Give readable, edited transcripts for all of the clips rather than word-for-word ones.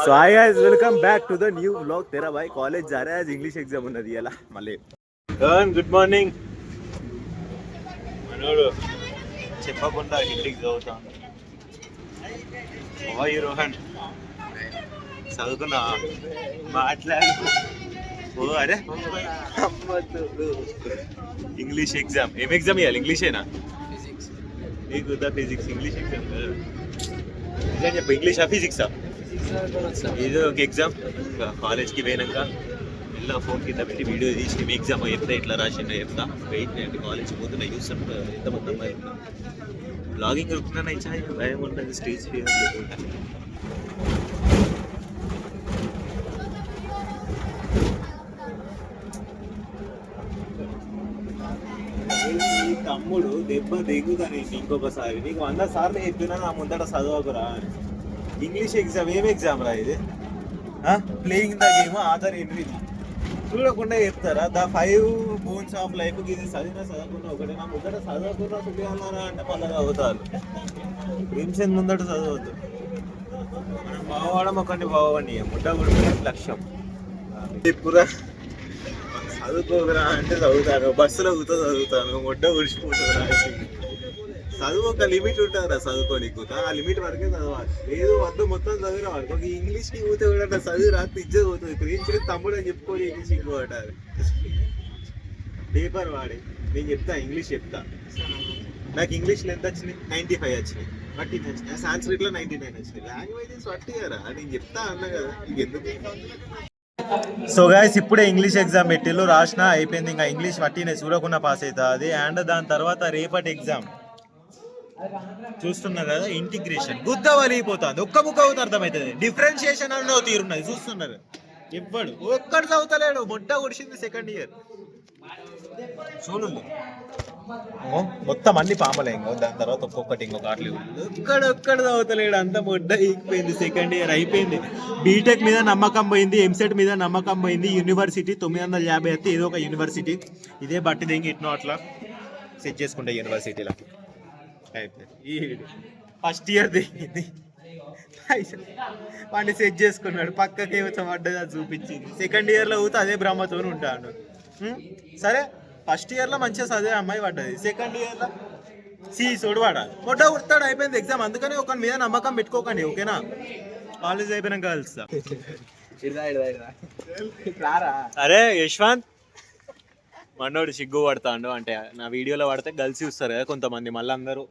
So hi guys, welcome back to the new vlog. तेरा भाई college जा रहा है, आज इंग्लिश एग्जाम ఉన్నది ఇలా మళ్ళీ. గుడ్ మార్నింగ్ మనోడు చెప్పకుండా ఇంటికి చదువుతాను. ఓయ్ రోహన్ చదువుకున్నా మాట్లాడు. ఓ అరే ఇంగ్లీష్ ఎగ్జామ్. ఏం ఎగ్జామ్ ఇవ్వాలి? ఇంగ్లీషేనా? నీకు ఫిజిక్స్ ఇంగ్లీష్ ఎగ్జామ్ నిజం చెప్పు. ఇంగ్లీషా ఫిజిక్సా? ఏదో ఒక ఎగ్జామ్ కాలేజ్కి పోయినాక ఇలా ఫోన్ కింద పెట్టి వీడియో తీసి మీ ఎగ్జామ్ చెప్తా ఇట్లా రాసిందో చెప్తా. వెయిట్ అంటే కాలేజ్కి పోతున్నా చూస్తాం ఎంతమంది అమ్మాయి బ్లాగింగ్ అనుకున్నా ఇచ్చా భయం ఉంటుంది. స్టేజ్ ఫియర్ తమ్ముడు దెబ్బ దిగుతాను ఇంకొకసారి. నీకు 100 సార్లు చెప్పినా నా ముందట చదవకురా. ఇంగ్లీష్ ఎగ్జామ్ ఏం ఎగ్జామ్ రా ఇది? Playing the game Aadhaar entry చూడకుండా చెప్తారా? ద 5 బోన్స్ ఆఫ్ లైఫ్ ఇది చదివినా చదవకుండా ఒకటే. నా ముందట చదవకుండా చూడాలన్నారా అంటే మళ్ళీ చదువుతారు. ప్రిన్సెన్ ముందట చదవద్దు. మనం బావడం ఒకటి బావండి ముడ్డ కొడుకునే లక్ష్యం. ఇప్పుడా చదువుకోకరా అంటే చదువుతాను, బస్సులో కూర్చో చదువుతాను, ముడ్డ ఉడిచిపోతుందా. చదువు ఒక లిమిట్ ఉంటుందిరా చదువుకోనికి. ఆ లిమిట్ వరకే చదవాలి. లేదు వద్దు మొత్తం చదివిరా అనుకో. ఇంగ్లీష్కి కూతే కూడా చదివి రాత్రి ఇజ్జత్ పోతుంది. ప్రిన్సిపల్ తమ్ముడు అని చెప్పుకొని ఇంగ్లీష్ ఇంకోటారు పేపర్ వాడి. నేను చెప్తా ఇంగ్లీష్ చెప్తా. నాకు ఇంగ్లీష్లో ఎంత వచ్చినాయి? 95 వచ్చినాయి. 13 వచ్చినాయి. సాంస్క్రిట్లో 99 వచ్చినాయి. లాంగ్వేజెస్ పట్టిగారా నేను చెప్తా అన్నా కదా. ఇంకెందుకు? సో గైస్ ఇప్పుడే ఇంగ్లీష్ ఎగ్జామ్ పెట్టిళ్ళు, రాసిన అయిపోయింది. ఇంకా ఇంగ్లీష్ పట్టినే చూడకుండా పాస్ అవుతుంది. అండ్ దాని తర్వాత రేపటి ఎగ్జామ్ చూస్తున్నారు కదా, ఇంటిగ్రేషన్. గుద్ద వలిగిపోతుంది. ఒక్క ముక్క అవుతుంది అర్థమవుతుంది. డిఫరెన్షియేషన్ అన్న తీరున్నది చూస్తున్నారు. ఇవ్వడు ఒక్కడు చదువుతలేడు. మొట్ట కుడిచింది సెకండ్ ఇయర్ చూడండి. మొత్తం అన్ని పామలే. ఇంకో దాని తర్వాత ఒక్కొక్కటి ఇంకొక ఆటలు ఒక్కడు చదువుతలేడు. అంత మొడ్డ ఎక్కిపోయింది. సెకండ్ ఇయర్ అయిపోయింది. బీటెక్ మీద నమ్మకం పోయింది, ఎంసెట్ మీద నమ్మకం పోయింది. యూనివర్సిటీ 950 అయితే ఏదో ఒక యూనివర్సిటీ. ఇదే బట్టి దింగి ఇట్నో అట్లా సెట్ చేసుకుంటా యూనివర్సిటీలో. ఈ ఫస్ట్ ఇయర్ దిగింది వాడిని సెట్ చేసుకున్నాడు. పక్కకి ఏమో పడ్డది అది చూపించింది. సెకండ్ ఇయర్లో పోతే అదే బ్రహ్మతో ఉంటాడు. సరే ఫస్ట్ ఇయర్లో మంచిగా చదివే అమ్మాయి పడ్డది. సెకండ్ ఇయర్లో సోడు వాడాలి. మొట్ట కుడతాడు. అయిపోయింది ఎగ్జామ్. అందుకని ఒక మీద నమ్మకం పెట్టుకోకండి, ఓకేనా? కాలేజ్ అయిపోయినాక కలుస్తా. అరే యశ్వంత్ మనోడు సిగ్గు పడతాడు. అంటే నా వీడియోలో పడితే గర్ల్స్ చూస్తారు కదా కొంతమంది, మళ్ళీ అందరూ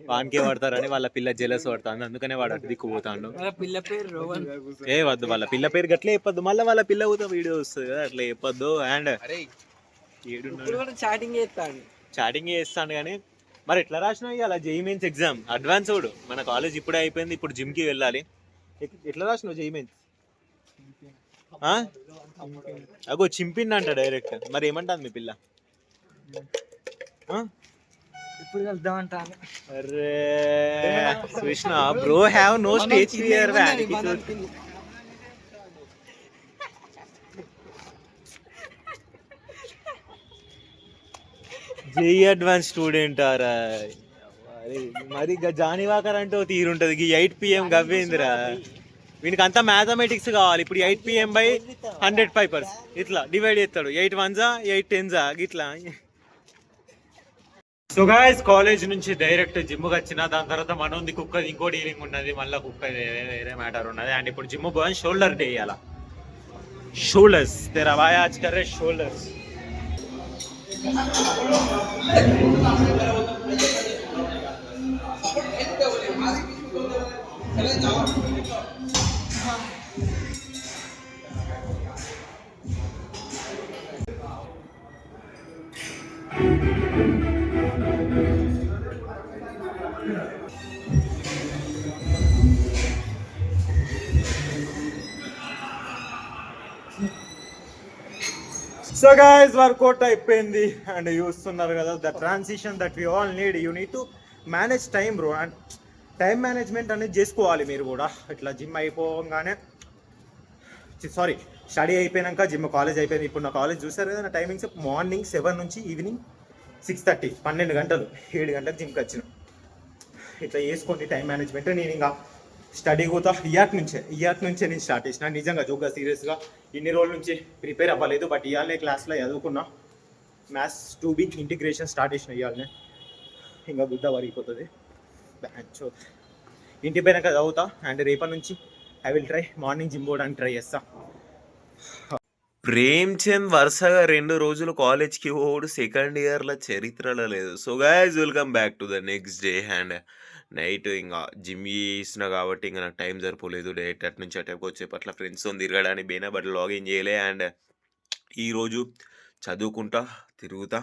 వానికే పడతారని వాళ్ళ పిల్ల జెలస్ పడతాను. అందుకనే వాడు అటు దిక్కు పోతాడు. ఏ వద్దు, వాళ్ళ పిల్ల పేరు గట్లే చెప్పొద్దు. మళ్ళీ వాళ్ళ పిల్ల పోతే వీడియో వస్తుంది కదా, అట్లా చెప్పొద్దు. అండ్ చాటింగ్ చేస్తాను కానీ మరి ఎట్లా రాసినావు అలా జేఈ మెయిన్స్ ఎగ్జామ్ అడ్వాన్స్డ్? మన కాలేజ్ ఇప్పుడే అయిపోయింది. ఇప్పుడు జిమ్కి వెళ్ళాలి. ఎట్లా రాసినావు జేఈ మెయిన్స్? అగో చింపిండి అంట డైరెక్ట్. మరి ఏమంటాను మీ పిల్ల? ఇప్పుడు వెళ్దామంటాను. అరే Krishna bro have no stage fear. JEE advance student ఆరా మరి జానీవాకర్ అంటే తీరుంటది. 8 PM గవ్వేందిరా వీనికి అంతా మ్యాథమెటిక్స్ కావాలి. ఇప్పుడు 8 PM బై 100 పేపర్స్ ఇట్లా డివైడ్ చేస్తాడు. 8 1s 8 10s ఇట్లా. సో గైస్ కాలేజ్ నుంచి డైరెక్ట్ జిమ్కి వచ్చిన. దాని తర్వాత మనోంది కుక్క ఇంకో డీలింగ్ ఉన్నది. మళ్ళీ కుక్క వేరే మ్యాటర్ ఉన్నది. అండ్ ఇప్పుడు జిమ్ పోయి షోల్డర్ డే ఇవ్వాల. షోల్డర్స్ తెరా భాయ్ ఆజ్ కర్ రే షోల్డర్స్. సో గైస్ వర్కౌట్ అయిపోయింది. అండ్ చూస్తున్నారు కదా the transition that we all need. You need to manage time bro. And time management అనేది చేసుకోవాలి మీరు కూడా. ఇట్లా జిమ్ అయిపోగానే సారీ స్టడీ అయిపోయాక జిమ్, కాలేజ్ అయిపోయింది. ఇప్పుడు నా కాలేజ్ చూసారు కదా, నా టైమింగ్స్ మార్నింగ్ 7 నుంచి ఈవినింగ్ 6:30, 12 గంటలు. 7 గంటలకు జిమ్కి వచ్చిన. ఇట్లా చేసుకోండి టైం మేనేజ్మెంట్. నేను ఇంకా స్టడీ కూడా ఇయర్ నుంచే నేను స్టార్ట్ చేసిన నిజంగా జోగ్గా సీరియస్గా ఇన్ని రోజుల నుంచి ప్రిపేర్ అవ్వలేదు. బట్ ఇవాళనే క్లాస్లో చదువుకున్నా. మ్యాథ్స్ 2B ఇంటిగ్రేషన్ స్టార్ట్ చేసిన ఇవాళనే. ఇంకా గుద్ద వరిగిపోతుంది. బ్యాచ్ ఇంటి పోయినాక చదువుతా. అండ్ రేపటి నుంచి I will try morning gym పోవడానికి ట్రై చేస్తా. ప్రేమ్‌చంద్ వరుసగా 2 రోజులు కాలేజ్‌కి పోవుడు సెకండ్ ఇయర్‌ల చరిత్రలో లేదు. So guys welcome back to the next day. And night ఇంగా జిమ్ చేసిన కాబట్టి ఇంక నాకు టైం సరిపోలేదు. డైరెక్ట్ అటు నుంచి అటే వచ్చేపట్ల ఫ్రెండ్స్‌తోని తిరగడానికి పోయినా. బట్ లాగిన్ చేయలే. అండ్ ఈరోజు చదువుకుంటా, తిరుగుతా.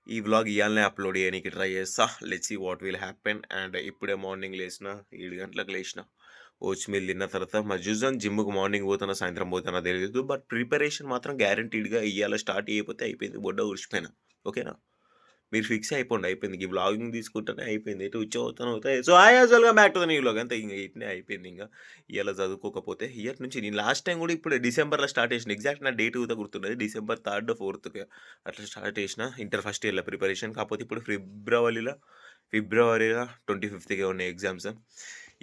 ఈ వ్లాగ్ ఇయాలనే అప్లోడ్ చేయడానికి ట్రై చేస్తా. Let's see what will happen. And ఇప్పుడే మార్నింగ్ లేచిన 7 గంటలకు లేచిన. ఓట్స్ మీల్ తిన్న తర్వాత మరి చూద్దాం. జిమ్‌కి మార్నింగ్ పోతానో సాయంత్రం పోతానో తెలియదు. బట్ ప్రిపరేషన్ మాత్రం గ్యారంటీడ్‌గా ఇయ్యాల స్టార్ట్ చేయకపోతే అయిపోయింది. బొడ్డ ఉడిచిపోయినా. ఓకేనా? మీరు ఫిక్స్ అయిపోండి. అయిపోయింది. ఈ వ్లాగింగ్ తీసుకుంటేనే అయిపోయింది. ఎటు ఉచ్చవుతానో అవుతాయి. So hi as welcome back to the new vlog. అంతే ఇంక ఇట్నే అయిపోయింది ఇంక. ఇయాల చదువుకోకపోతే ఇయర్ నుంచి నేను లాస్ట్ టైం కూడా ఇప్పుడు డిసెంబర్‌లో స్టార్ట్ చేసిన. ఎగ్జాక్ట్ నా డేట్ కూడా గుర్తున్నది. డిసెంబర్ 3, 4కి అట్లా స్టార్ట్ చేసిన ఇంటర్ ఫస్ట్ ఇయర్‌లో ప్రిపరేషన్. కాకపోతే ఇప్పుడు ఫిబ్రవరిలో 25కే ఉన్నాయి ఎగ్జామ్స్.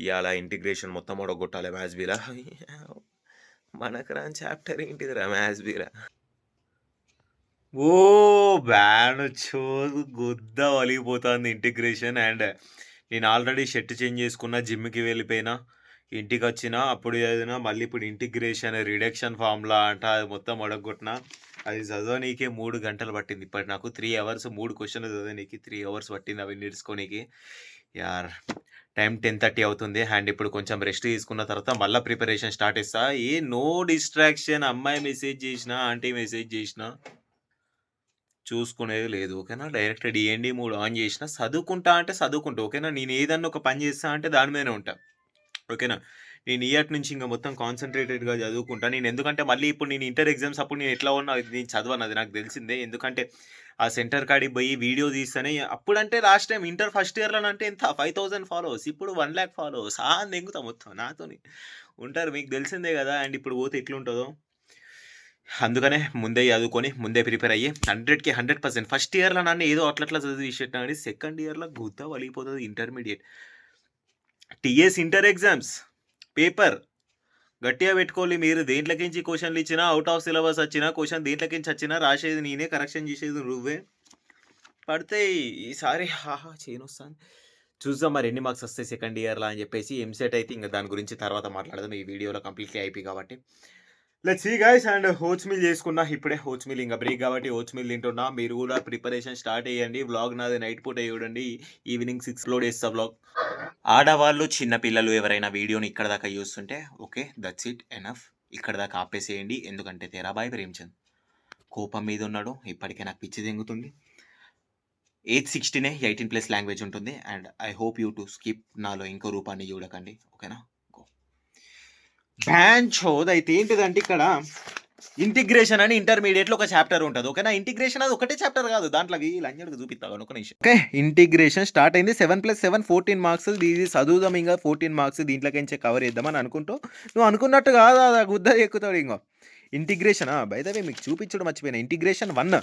ఇయాల ఇంటిగ్రేషన్ మొత్తం ఒడగొట్టాలి మ్యాథ్స్ బీలా. మనకు రాని చాప్టర్ ఏంటిదిరా మ్యాథ్స్ బీలా. ఓ బ్యానొచ్చు గుద్ద వలిగిపోతుంది ఇంటిగ్రేషన్. అండ్ నేను ఆల్రెడీ షర్ట్ చేంజ్ చేసుకున్నా. జిమ్‌కి వెళ్ళిపోయినా. ఇంటికొచ్చినా అప్పుడు చదివినా. మళ్ళీ ఇప్పుడు ఇంటిగ్రేషన్ రిడక్షన్ ఫార్ములా అంట అది మొత్తం ఒడగొట్టినా. అది చదవనీకే 3 గంటలు పట్టింది. ఇప్పటి నాకు 3 అవర్స్ 3 క్వశ్చన్లు చదవనీకి 3 అవర్స్ పట్టింది అవి నేర్చుకోనీకి. యార్ టైం 10:30 అవుతుంది. అండ్ ఇప్పుడు కొంచెం రెస్ట్ తీసుకున్న తర్వాత మళ్ళీ ప్రిపరేషన్ స్టార్ట్ చేస్తా. No distraction. అమ్మాయి మెసేజ్ చేసినా, ఆంటీ మెసేజ్ చేసినా చూసుకునేది లేదు. ఓకేనా? డైరెక్ట్ DND మోడ్ ఆన్ చేసిన. చదువుకుంటా అంటే చదువుకుంటా. ఓకేనా? నేను ఏదన్నా ఒక పని చేస్తా అంటే దాని మీదనే ఉంటా. ఓకేనా? నేను ఇయర్ నుంచి ఇంక మొత్తం కాన్సంట్రేటెడ్‌గా చదువుకుంటా. నేను ఎందుకంటే మళ్ళీ ఇప్పుడు నేను ఇంటర్ ఎగ్జామ్స్ అప్పుడు నేను ఎట్లా ఉన్నా నేను చదవను. అది నాకు తెలిసిందే. ఎందుకంటే ఆ సెంటర్ కాడికి పోయి వీడియో తీస్తేనే అప్పుడంటే లాస్ట్ టైం ఇంటర్ ఫస్ట్ ఇయర్‌లోనంటే ఎంత 5000 ఫాలోవర్స్. ఇప్పుడు 1,00,000 ఫాలోవర్స్. దెంగుతా మొత్తం నాతోని ఉంటారు. మీకు తెలిసిందే కదా! అండ్ ఇప్పుడు పోతే ఎట్లుంటదో. అందుకనే ముందే చదువుకొని ముందే ప్రిపేర్ అయ్యి 100కి 100% ఫస్ట్ ఇయర్‌లో నన్ను ఏదో అట్లా చదివి తీసేసినా కానీ సెకండ్ ఇయర్‌లో గుద్ద వలిగిపోతుంది intermediate. TS inter exams paper గట్టిగా పెట్టుకోవాలి. మీరు దేంట్లోకించి క్వశ్చన్లు ఇచ్చినా, అవుట్ ఆఫ్ సిలబస్ వచ్చినా, క్వశ్చన్ దేంట్లోకించి వచ్చినా రాసేది నేనే, కరెక్షన్ చేసేది నువ్వే. పడతాయి ఈసారి. చేయనొస్తాను. చూద్దాం మరి ఎన్ని మార్క్స్ వస్తాయి సెకండ్ ఇయర్‌లో అని చెప్పేసి. ఎంసెట్ అయితే ఇంకా దాని గురించి తర్వాత మాట్లాడదాం. ఈ వీడియోలో కంప్లీట్లీ అయిపోయి కాబట్టి. Let's see guys. And oats meal చేసుకున్నా. ఇప్పుడే ఓట్స్ మీల్ ఇంకా బ్రేక్ కాబట్టి ఓట్స్ మీల్ తింటున్నా. మీరు కూడా ప్రిపరేషన్ స్టార్ట్ చేయండి. వ్లాగ్ నాది నైట్ పూట చూడండి. ఈవినింగ్ 6 అప్లోడ్ చేస్తా వ్లాగ్. ఆడవాళ్ళు చిన్నపిల్లలు ఎవరైనా వీడియోని ఇక్కడ దాకా చూస్తుంటే ఓకే దట్స్ ఇట్ ఎనఫ్. ఇక్కడ దాకా ఆపేసేయండి. ఎందుకంటే తెరాబాయ్ ప్రేమ్‌చంద్ కోపం మీద ఉన్నాడు. ఇప్పటికే నాకు పిచ్చి దెంగుతుంది. ఏజ్ 16 18+ లాంగ్వేజ్ ఉంటుంది. And I hope you to skip. నాలో ఇంకో రూపాన్ని చూడకండి. ఓకేనా? గో. బ్యాంచోద్ అయితే ఏంటిదంటే ఇక్కడ ఇంటిగ్రేషన్ అని ఇంటర్మీడియట్లో ఒక చాప్టర్ ఉంటుంది. ఓకేనా? ఇంటిగ్రేషన్ అది ఒకటే చాప్టర్ కాదు. దాంట్లో వీళ్ళందరికీ చూపిస్తాను ఒక నిమిషం. ఓకే, ఇంటిగ్రేషన్ స్టార్ట్ అయింది. 7+7 14 మార్క్స్. ఇది చదువుదాం ఇంకా 14 మార్క్స్ దీంట్లోకించే కవర్ చేద్దామని అనుకుంటూ నువ్వు అనుకున్నట్టు కాదు అది గుద్ద ఎక్కుతాడు. ఇంకో ఇంటిగ్రేషన్ బై ద వే మీకు చూపించడం మర్చిపోయినా. ఇంటిగ్రేషన్ 1,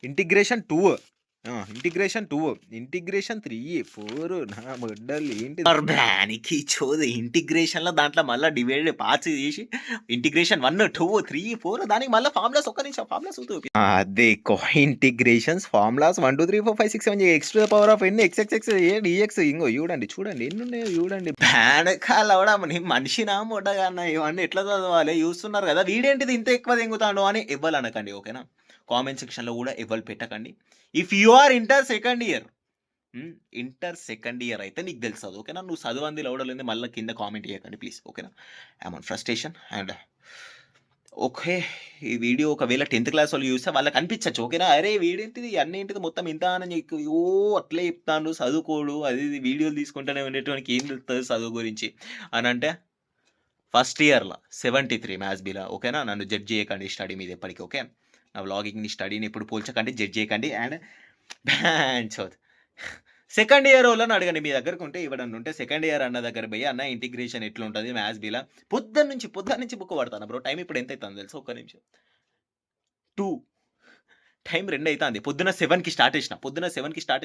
ఇంటిగ్రేషన్ 2, ఇంటిగ్రేషన్ 2, ఇంటిగ్రేషన్ 3, 4 నా మొడ్డలు ఏంటి బ్యానికి చోది. ఇంటిగ్రేషన్లో దాంట్లో మళ్ళీ డివైడ్ పార్ట్స్ చేసి ఇంటిగ్రేషన్ 1, 2, 3, 4 దానికి మళ్ళీ ఫార్ములాస్ ఒక్క నిమిషం ఫార్ములాస్ అదే integrations formulas 1 2 3 4 5 6 7 x to the power of n x x x dx. ఇంకో చూడండి ఎన్ని ఉన్నాయో చూడండి. బ్యానకాల మనిషినా మొడ్డగా ఇవన్నీ ఎట్లా చదవాలి చూస్తున్నారు కదా. వీడేంటిది ఇంత ఎక్కువ తెంగుతాడు అని ఇవ్వాలి అనకండి. ఓకేనా? కామెంట్ సెక్షన్లో కూడా ఇవ్వాలి పెట్టకండి. If you are inter second year అయితే నీకు తెలుస్తుంది. ఓకేనా? నువ్వు చదవంది లౌడలేదు మళ్ళీ కింద కామెంట్ చేయకండి ప్లీజ్. ఓకేనా? I'm on frustration. And okay, ఈ వీడియో ఒకవేళ 10th క్లాస్ వాళ్ళు చూస్తే వాళ్ళకి అనిపించచ్చు. ఓకేనా? అరే వీడేంటిది అన్నేంటిది మొత్తం ఇంత అని అట్లే చెప్తాను చదువుకోడు అది వీడియోలు తీసుకుంటూనే ఉండేటువంటి ఏం తెలుస్తుంది చదువు గురించి అని అంటే ఫస్ట్ ఇయర్లో 73 మ్యాథ్స్ బీలా. ఓకేనా? నన్ను జడ్జ్ చేయకండి స్టడీ మీద ఎప్పటికీ. ఓకే, నా వ్లాగింగ్ని స్టడీని ఎప్పుడు పోల్చకండి, జడ్జ్ చేయకండి. అండ్ బ్యాంచోద్ సెకండ్ ఇయర్ వాళ్ళని అడగండి. మీ దగ్గరకు ఉంటే ఇవ్వడం ఉంటే సెకండ్ ఇయర్ అన్న దగ్గర పోయి అన్న ఇంటిగ్రేషన్ ఎట్లుంటుంది మ్యాథ్స్ బీలా. పొద్దున్న నుంచి బుక్ పడతాను బ్రో. టైం ఇప్పుడు ఎంత అవుతుందో తెలుసు? ఒక్క నిమిషం. 2 టైం 2 అవుతుంది. పొద్దున 7కి స్టార్ట్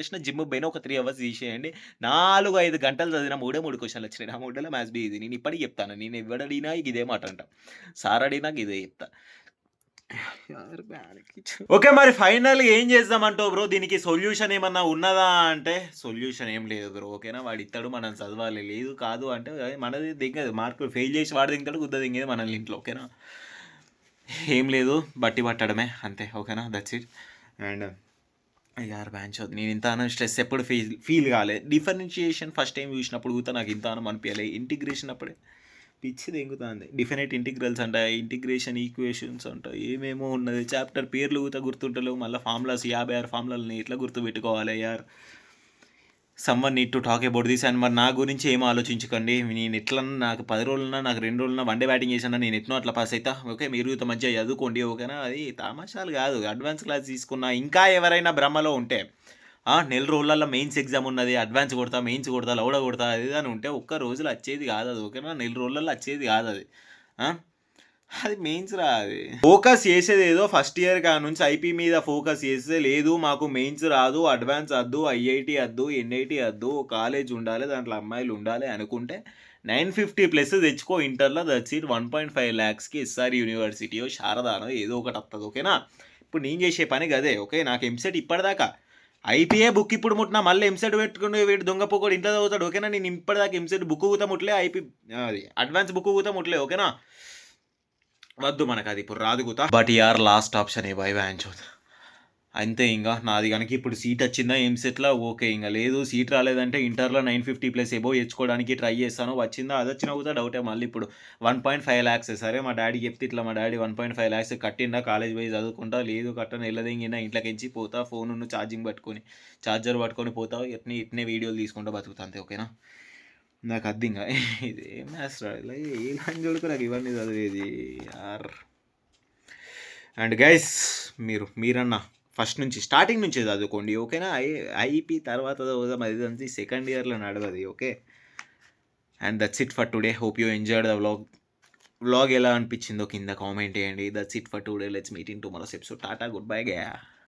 చేసిన జిమ్ పోయిన ఒక 3 అవర్స్ తీసేయండి. 4-5 గంటలు చదివిన 3 క్వశ్చన్లు వచ్చినాయి. నా మూడలో మ్యాథ్స్ బి ఈజీ. నేను ఇప్పటికి చెప్తాను. నేను ఎవడు అడిగినా ఇదే మాట అంట. సార్ అడిగినా ఇదే చెప్తా. ఓకే, మరి ఫైనల్ ఏం చేద్దామంటావు బ్రో? దీనికి సొల్యూషన్ ఏమన్నా ఉన్నదా అంటే సొల్యూషన్ ఏం లేదు బ్రో. ఓకేనా, వాడు ఇస్తాడు, మనం చదవాలి. లేదు కాదు అంటే మనది దిగదు. మార్కులు ఫెయిల్ చేసి వాడు దిగుతాడు, గుద్ద దిగేది మనల్ని ఇంట్లో. ఓకేనా, ఏం లేదు, బట్టి పట్టడమే అంతే. ఓకేనా, దట్స్ ఇట్. అండ్ యార్ బ్యాంచ్ నేను ఇంత స్ట్రెస్ ఎప్పుడు ఫీల్ కాలేదు. డిఫరెన్షియేషన్ ఫస్ట్ టైం చూసినప్పుడు కూడా నాకు ఇంత అనిపించలేదు. ఇంటిగ్రేషన్ అప్పుడే పిచ్చి తెంగుతుంది. డిఫినెట్ ఇంటిగ్రల్స్ అంట, ఇంటిగ్రేషన్ ఈక్వేషన్స్ అంట, ఏమేమో ఉన్నది. చాప్టర్ పేర్లు కూడా గుర్తుంటలేవు. మళ్ళీ ఫార్ములాస్ 56 ఫార్ములాలని ఎట్లా గుర్తుపెట్టుకోవాలి యార్? Someone need to talk about this. And మరి నా గురించి ఏమో ఆలోచించకండి. నేను ఎట్లా నాకు 10 రోజులన్నా, నాకు 2 రోజులన్నా వన్ డే బ్యాటింగ్ చేసినా నేను ఎట్నో అట్లా పాస్ అవుతా. ఓకే, మీరు మంచిగా చదువుకోండి. ఓకేనా, అది తమాషాలు కాదు. అడ్వాన్స్ క్లాస్ తీసుకున్నా. ఇంకా ఎవరైనా భ్రమలో ఉంటే నెల రోజులలో మెయిన్స్ ఎగ్జామ్ ఉన్నది, అడ్వాన్స్ కొడతా, మెయిన్స్ కొడతా, లౌడ కొడతా, అది అని ఉంటే ఒక్క రోజులో వచ్చేది కాదు అది. ఓకేనా, నెల రోజులలో వచ్చేది కాదు అది. అది మెయిన్స్ రా. అది ఫోకస్ చేసేది ఏదో ఫస్ట్ ఇయర్ కా నుంచి ఐపీ మీద ఫోకస్ చేస్తే లేదు మాకు మెయిన్స్ రాదు, అడ్వాన్స్ వద్దు, ఐఐటి వద్దు, ఎన్ఐటి వద్దు, కాలేజ్ ఉండాలి, దాంట్లో అమ్మాయిలు ఉండాలి అనుకుంటే 950+ తెచ్చుకో ఇంటర్లో. That's it. 1.5 lakhsకి ఎస్ఆర్ యూనివర్సిటీయో శారదానో ఏదో ఒకటి వస్తుంది. ఓకేనా, ఇప్పుడు నేను చేసే పని కదే. ఓకే, నాకు ఎంసెట్ ఇప్పటిదాకా ఐపీఏ బుక్ ఇప్పుడు ముట్టినా, మళ్ళీ ఎంసెట్ పెట్టుకుని వీడు దొంగ పోకోడు ఇంట్లో చదువుతాడు. ఓకేనా, నేను ఇప్పటిదాకా ఎంసెట్ బుక్ కూతా ముట్లే, ఐపీ అది అడ్వాన్స్ బుక్ కూతా ముట్లే. ఓకేనా, వద్దు మనకు అది ఇప్పుడు రాదు కూతా. బట్ యార్ లాస్ట్ ఆప్షన్ ఏ బై బ్యాంచ్ అంతే. ఇంకా నాది కనుక ఇప్పుడు సీట్ వచ్చిందా ఎంసెట్లో ఓకే, ఇంకా లేదు సీట్ రాలేదంటే ఇంటర్లో 950+ ఎబో తెచ్చుకోవడానికి ట్రై చేస్తాను. వచ్చిందా అది వచ్చినా కూడా డౌటే. మళ్ళీ ఇప్పుడు 1.5 lakhs. సరే మా డాడీ చెప్తే ఇట్లా మా డాడీ 1.5 lakhs కట్టిండా, కాలేజ్ పోయి చదువుకుంటా, లేదు కట్టను వెళ్ళదింగినా ఇంట్లోకించి పోతా, ఫోన్ ఛార్జింగ్ పట్టుకొని చార్జర్ పట్టుకొని పోతా, ఇట్నే వీడియోలు తీసుకుంటా బతుకుతా అంతే. ఓకేనా, నాకు అర్థం ఇంకా ఇదేం ఇలా ఏ లాంటి నాకు ఇవన్నీ చదివేది యార్. అండ్ గైస్ మీరన్నా ఫస్ట్ నుంచి స్టార్టింగ్ నుంచి చదువుకోండి. ఓకేనా, ఐపీ తర్వాత అది సెకండ్ ఇయర్లో నడవది. Okay, and that's it for today. Hope you enjoyed the vlog ఎలా అనిపించిందో కింద కామెంట్ చేయండి. That's it for today. Let's meet in tomorrow's episode. టాటా, గుడ్ బై గయా.